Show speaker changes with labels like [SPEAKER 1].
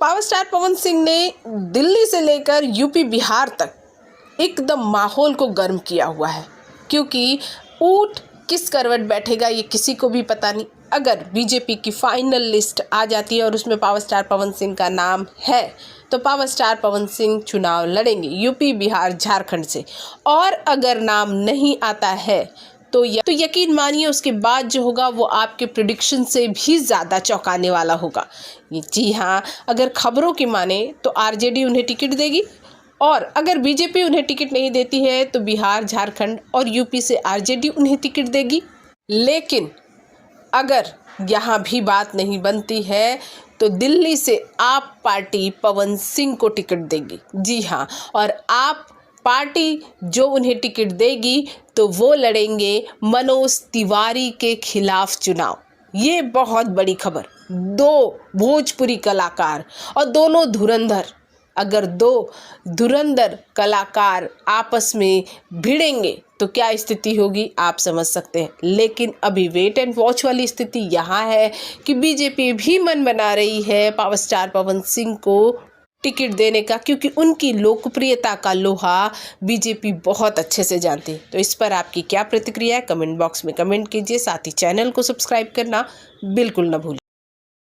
[SPEAKER 1] Power star Pawan Singh ने दिल्ली से लेकर यूपी बिहार तक एकदम माहौल को गर्म किया हुआ है, क्योंकि ऊंट किस करवट बैठेगा ये किसी को भी पता नहीं। अगर बीजेपी की फाइनल लिस्ट आ जाती है और उसमें पावर स्टार पवन सिंह का नाम है तो पावर स्टार पवन सिंह चुनाव लड़ेंगे यूपी बिहार झारखंड से, और अगर नाम नहीं आता है तो यकीन मानिए उसके बाद जो होगा वो आपके प्रेडिक्शन से भी ज़्यादा चौंकाने वाला होगा। जी हाँ, अगर खबरों की माने तो आरजेडी उन्हें टिकट देगी, और अगर बीजेपी उन्हें टिकट नहीं देती है तो बिहार, झारखंड और यूपी से आरजेडी उन्हें टिकट देगी। लेकिन अगर यहाँ भी बात नहीं बनती है तो दिल्ली से आप पार्टी पवन सिंह को टिकट देगी। जी हाँ, और आप पार्टी जो उन्हें टिकट देगी तो वो लड़ेंगे मनोज तिवारी के खिलाफ चुनाव। ये बहुत बड़ी खबर। दो भोजपुरी कलाकार और दोनों धुरंधर, अगर दो धुरंधर कलाकार आपस में भिड़ेंगे तो क्या स्थिति होगी आप समझ सकते हैं। लेकिन अभी वेट एंड वॉच वाली स्थिति यहाँ है कि बीजेपी भी मन बना रही है पावर स्टार पवन सिंह को टिकट देने का, क्योंकि उनकी लोकप्रियता का लोहा बीजेपी बहुत अच्छे से जानती है। तो इस पर आपकी क्या प्रतिक्रिया है कमेंट बॉक्स में कमेंट कीजिए। साथ ही चैनल को सब्सक्राइब करना बिल्कुल न भूलिए।